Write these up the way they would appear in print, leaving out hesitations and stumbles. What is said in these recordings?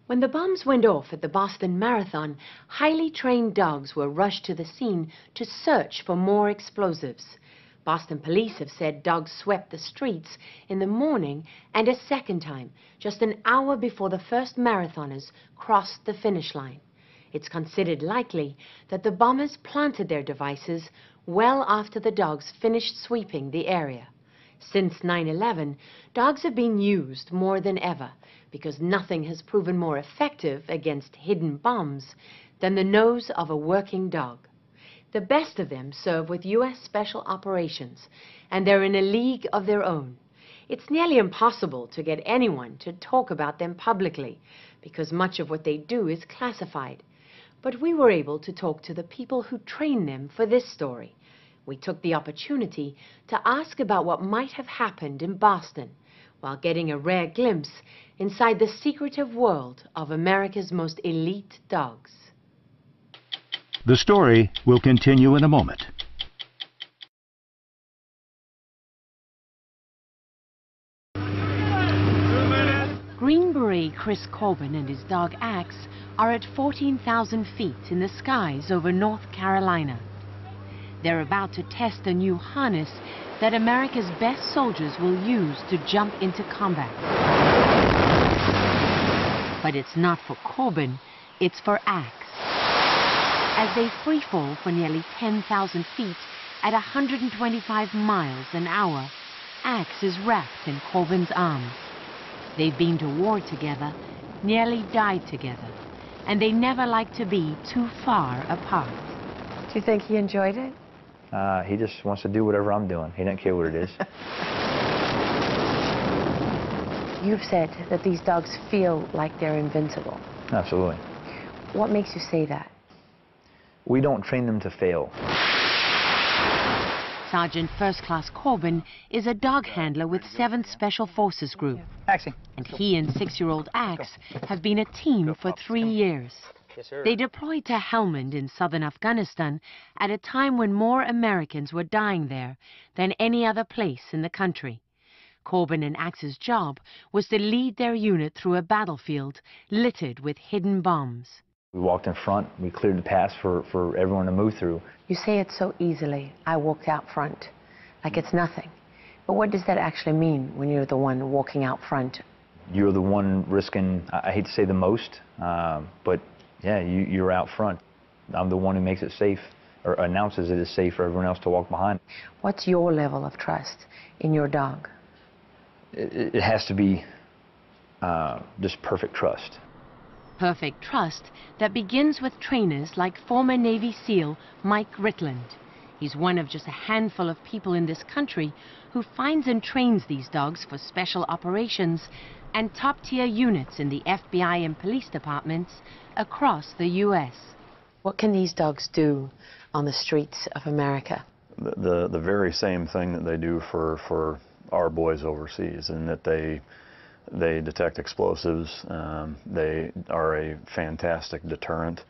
When the bombs went off at the Boston Marathon, highly trained dogs were rushed to the scene to search for more explosives. Boston police have said dogs swept the streets in the morning and a second time, just an hour before the first marathoners crossed the finish line. It's considered likely that the bombers planted their devices well after the dogs finished sweeping the area. Since 9/11, dogs have been used more than ever because nothing has proven more effective against hidden bombs than the nose of a working dog. The best of them serve with U.S. Special Operations, and they're in a league of their own. It's nearly impossible to get anyone to talk about them publicly because much of what they do is classified. But we were able to talk to the people who train them for this story. We took the opportunity to ask about what might have happened in Boston while getting a rare glimpse inside the secretive world of America's most elite dogs. The story will continue in a moment. Green Beret Chris Corbin and his dog Axe are at 14,000 feet in the skies over North Carolina. They're about to test a new harness that America's best soldiers will use to jump into combat. But it's not for Corbin, it's for Axe. As they free fall for nearly 10,000 feet at 125 miles an hour, Axe is wrapped in Corbin's arms. They've been to war together, nearly died together, and they never like to be too far apart. Do you think he enjoyed it? He just wants to do whatever I'm doing. He doesn't care what it is. You've said that these dogs feel like they're invincible. Absolutely. What makes you say that? We don't train them to fail. Sergeant First Class Corbin is a dog handler with 7th Special Forces Group. Axie. And he and 6-year-old Axe have been a team for 3 years. Yes, sir. They deployed to Helmand in southern Afghanistan at a time when more Americans were dying there than any other place in the country. Corbin and Axe's job was to lead their unit through a battlefield littered with hidden bombs. We walked in front. We cleared the paths for everyone to move through. You say it so easily, I walked out front, like it's nothing. But what does that actually mean when you're the one walking out front? You're the one risking, I hate to say the most, but yeah, you're out front. I'm the one who makes it safe, or announces it is safe for everyone else to walk behind. What's your level of trust in your dog? It has to be just perfect trust. Perfect trust that begins with trainers like former Navy SEAL Mike Ritland. He's one of just a handful of people in this country who finds and trains these dogs for special operations and top-tier units in the FBI and police departments across the U.S. What can these dogs do on the streets of America? The very same thing that they do for our boys overseas, in that they detect explosives. They are a fantastic deterrent.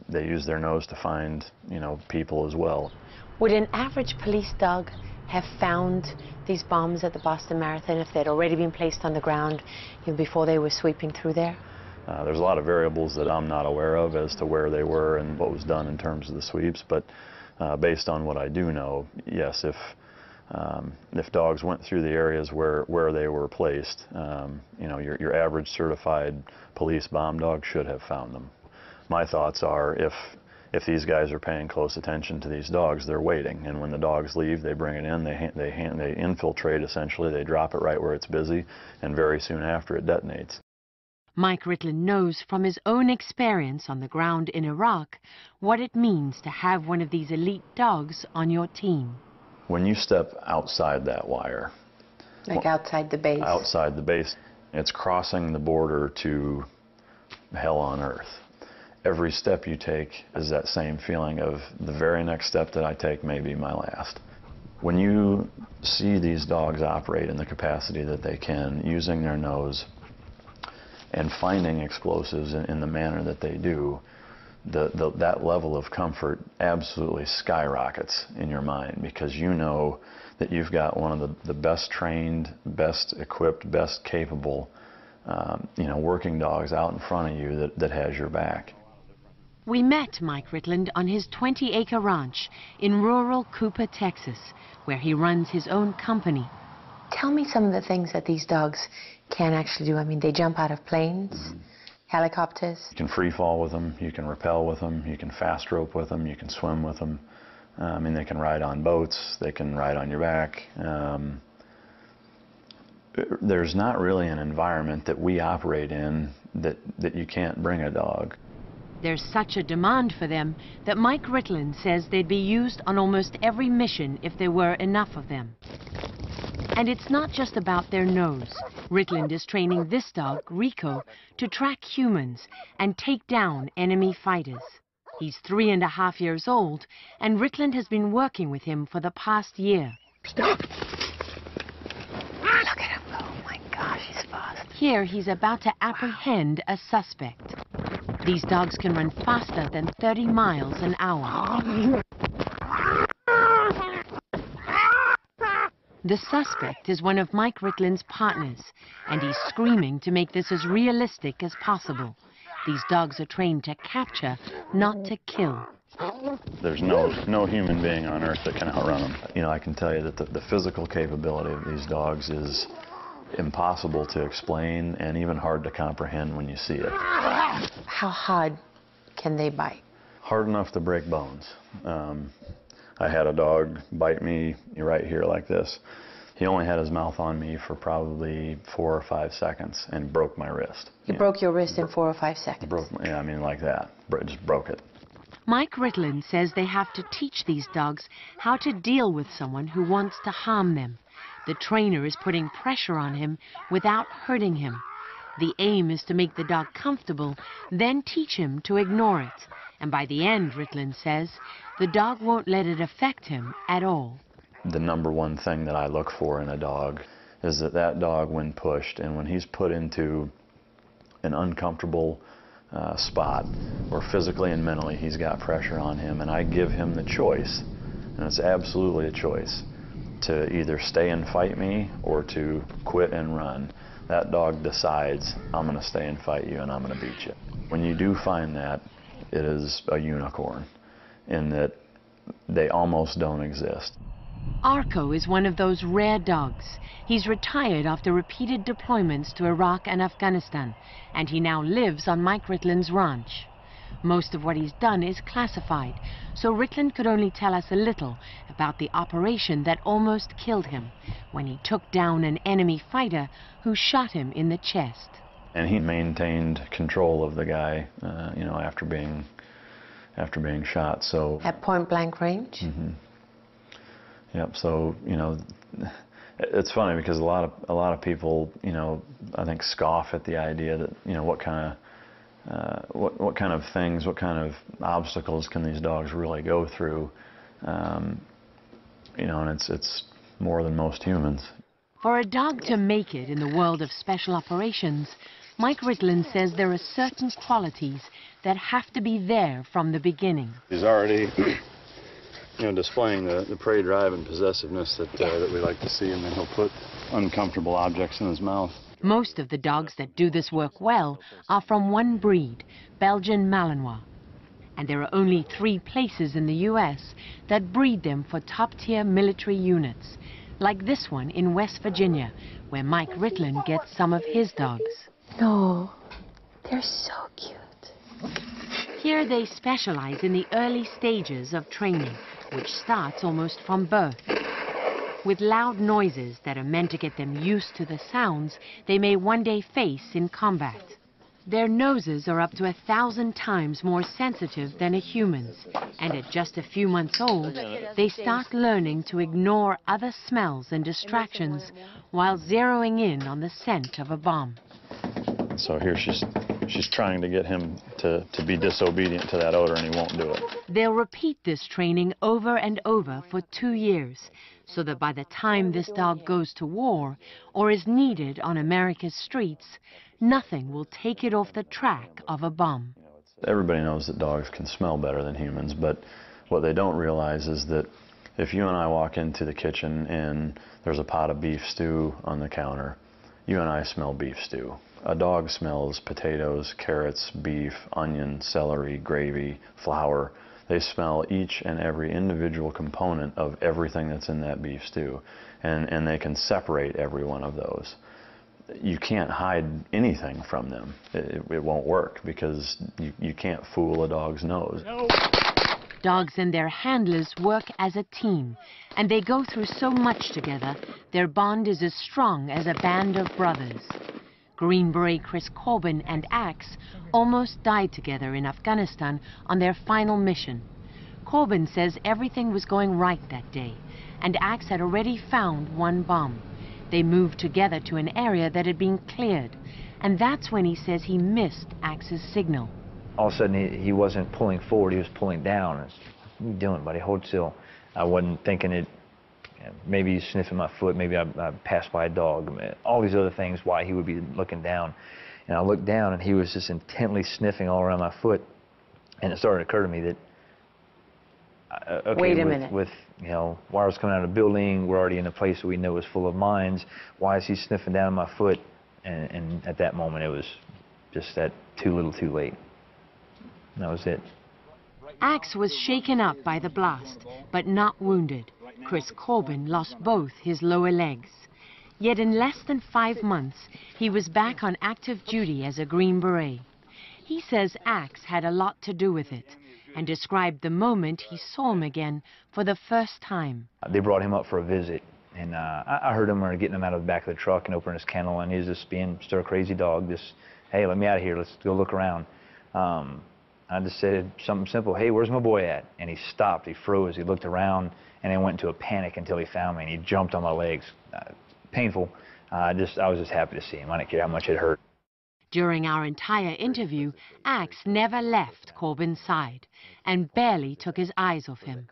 They use their nose to find, people as well. Would an average police dog have found these bombs at the Boston Marathon if they'd already been placed on the ground before they were sweeping through there? There's a lot of variables that I'm not aware of as to where they were and what was done in terms of the sweeps, but based on what I do know, yes, if dogs went through the areas where they were placed, your average certified police bomb dog should have found them. My thoughts are, if these guys are paying close attention to these dogs, they're waiting, and when the dogs leave, they bring it in, they infiltrate essentially, they drop it right where it's busy, and very soon after it detonates. Mike Ritland knows from his own experience on the ground in Iraq what it means to have one of these elite dogs on your team. When you step outside that wire, like outside the base? Outside the base, it's crossing the border to hell on earth. Every step you take is that same feeling of the very next step that I take may be my last. When you see these dogs operate in the capacity that they can, using their nose and finding explosives in the manner that they do, that level of comfort absolutely skyrockets in your mind, because you know that you've got one of the best trained, best equipped, best capable working dogs out in front of you that has your back. We met Mike Ritland on his 20-acre ranch in rural Cooper, Texas, where he runs his own company. Tell me some of the things that these dogs can actually do. I mean, they jump out of planes, helicopters. You can free fall with them, you can rappel with them, you can fast rope with them, you can swim with them. They can ride on boats, they can ride on your back. There's not really an environment that we operate in that you can't bring a dog. There's such a demand for them that Mike Ritland says they'd be used on almost every mission if there were enough of them. And it's not just about their nose. Ritland is training this dog, Rico, to track humans and take down enemy fighters. He's 3.5 years old, and Ritland has been working with him for the past year. Stop! Look at him go. Oh my gosh, he's fast. Here, he's about to apprehend a suspect. These dogs can run faster than 30 miles an hour. The suspect is one of Mike Ritland's partners, and he's screaming to make this as realistic as possible. These dogs are trained to capture, not to kill. There's no human being on earth that can outrun them. I can tell you that the physical capability of these dogs is impossible to explain and even hard to comprehend when you see it. How hard can they bite? Hard enough to break bones. I had a dog bite me right here like this. He only had his mouth on me for probably 4 or 5 seconds and broke my wrist. You broke your wrist in 4 or 5 seconds? Like that. Just broke it. Mike Ritland says they have to teach these dogs how to deal with someone who wants to harm them. The trainer is putting pressure on him without hurting him. The aim is to make the dog comfortable, then teach him to ignore it. And by the end, Ritland says, the dog won't let it affect him at all. The number one thing that I look for in a dog is that dog, when pushed and when he's put into an uncomfortable spot where physically and mentally he's got pressure on him, and I give him the choice, and it's absolutely a choice, to either stay and fight me or to quit and run. That dog decides, I'm going to stay and fight you and I'm going to beat you. When you do find that, it is a unicorn in that they almost don't exist. Arco is one of those rare dogs. He's retired after repeated deployments to Iraq and Afghanistan, and he now lives on Mike Ritland's ranch. Most of what he's done is classified, so Ritland could only tell us a little about the operation that almost killed him, when he took down an enemy fighter who shot him in the chest. And he maintained control of the guy, after being shot. So at point blank range? Mm-hmm. Yep. So it's funny because a lot of people, I think scoff at the idea that what kind of things, what kind of obstacles can these dogs really go through? And it's more than most humans. For a dog to make it in the world of special operations, Mike Ritland says there are certain qualities that have to be there from the beginning. He's already, displaying the prey drive and possessiveness that we like to see, and then he'll put uncomfortable objects in his mouth. Most of the dogs that do this work well are from one breed, Belgian Malinois. And there are only 3 places in the U.S. that breed them for top-tier military units, like this one in West Virginia, where Mike Ritland gets some of his dogs. No, they're so cute. Here they specialize in the early stages of training, which starts almost from birth. With loud noises that are meant to get them used to the sounds they may one day face in combat. Their noses are up to 1,000 times more sensitive than a human's, and at just a few months old, they start learning to ignore other smells and distractions while zeroing in on the scent of a bomb. So here she's trying to get him to be disobedient to that odor, and he won't do it. They'll repeat this training over and over for 2 years, so that by the time this dog goes to war or is needed on America's streets, nothing will take it off the track of a bomb. Everybody knows that dogs can smell better than humans, but what they don't realize is that if you and I walk into the kitchen and there's a pot of beef stew on the counter, You and I smell beef stew. A dog smells potatoes, carrots, beef, onion, celery, gravy, flour. They smell each and every individual component of everything that's in that beef stew, and they can separate every one of those. You can't hide anything from them. It won't work because you can't fool a dog's nose. No. Dogs and their handlers work as a team, and they go through so much together, their bond is as strong as a band of brothers. Green Beret Chris Corbin and Axe almost died together in Afghanistan on their final mission. Corbin says everything was going right that day, and Axe had already found one bomb. They moved together to an area that had been cleared, and that's when he says he missed Axe's signal. All of a sudden, he wasn't pulling forward, he was pulling down. What are you doing, buddy? Hold still. I wasn't thinking it. Maybe he's sniffing my foot, maybe I passed by a dog. All these other things why he would be looking down. And I looked down, and he was just intently sniffing all around my foot. And it started to occur to me that, okay, wait a minute. With you know, wires coming out of the building, we're already in a place that we know is full of mines. Why is he sniffing down my foot? And at that moment, it was just that too little, too late. And that was it. Axe was shaken up by the blast, but not wounded. Chris Corbin lost both his lower legs. Yet in less than 5 months, he was back on active duty as a Green Beret. He says Axe had a lot to do with it, and described the moment he saw him again for the first time. They brought him up for a visit, and I heard him getting him out of the back of the truck and opening his kennel, and he was just being a crazy dog, just, hey, let me out of here, let's go look around. I just said something simple, hey, where's my boy at? And he stopped, he froze, he looked around, and he went into a panic until he found me, and he jumped on my legs. Painful. I was just happy to see him. I didn't care how much it hurt. During our entire interview, Axe never left Corbin's side and barely took his eyes off him.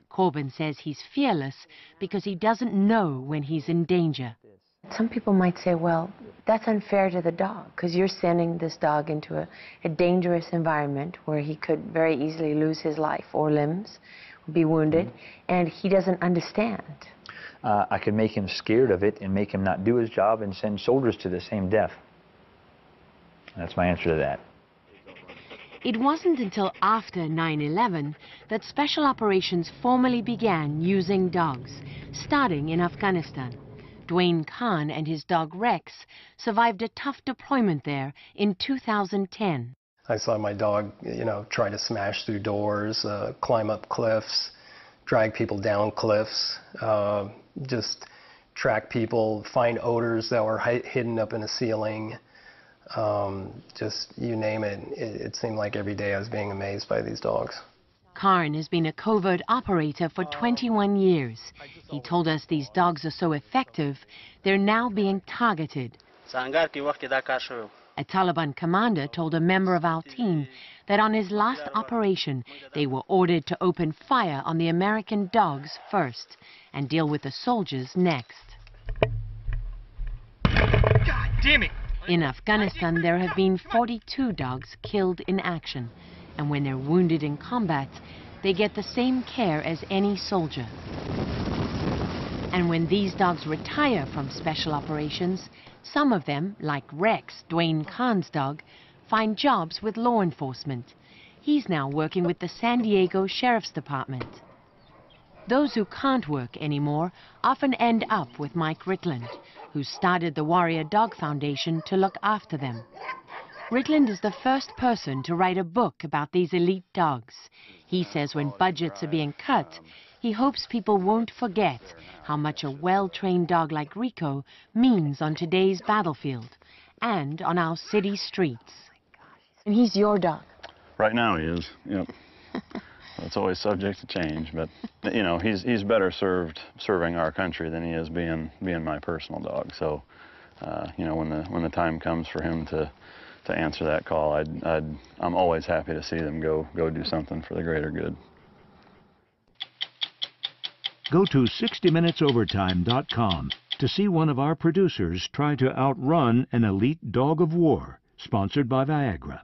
Corbin says he's fearless because he doesn't know when he's in danger. Some people might say, well, that's unfair to the dog because you're sending this dog into a dangerous environment where he could very easily lose his life or limbs, be wounded, and he doesn't understand. I could make him scared of it and make him not do his job and send soldiers to the same death. That's my answer to that. It wasn't until after 9/11 that Special Operations formally began using dogs, starting in Afghanistan. Dwayne Kahn and his dog Rex survived a tough deployment there in 2010. I saw my dog, try to smash through doors, climb up cliffs, drag people down cliffs, just track people, find odors that were hidden up in a ceiling. Just you name it. It seemed like every day I was being amazed by these dogs. Karn has been a covert operator for 21 years. He told us these dogs are so effective, they're now being targeted. A Taliban commander told a member of our team that on his last operation, they were ordered to open fire on the American dogs first and deal with the soldiers next. God damn it! In Afghanistan, there have been 42 dogs killed in action, and when they're wounded in combat, they get the same care as any soldier. And when these dogs retire from special operations, some of them, like Rex, Dwayne Kahn's dog, find jobs with law enforcement. He's now working with the San Diego Sheriff's Department. Those who can't work anymore often end up with Mike Ritland, who started the Warrior Dog Foundation to look after them. Ritland is the first person to write a book about these elite dogs. He says when budgets are being cut, he hopes people won't forget how much a well-trained dog like Rico means on today's battlefield and on our city streets. And he's your dog. Right now he is, yep. It's always subject to change, but he's better served serving our country than he is being my personal dog. So, when the time comes for him to answer that call, I'm always happy to see them go do something for the greater good. Go to 60minutesovertime.com to see one of our producers try to outrun an elite dog of war, sponsored by Viagra.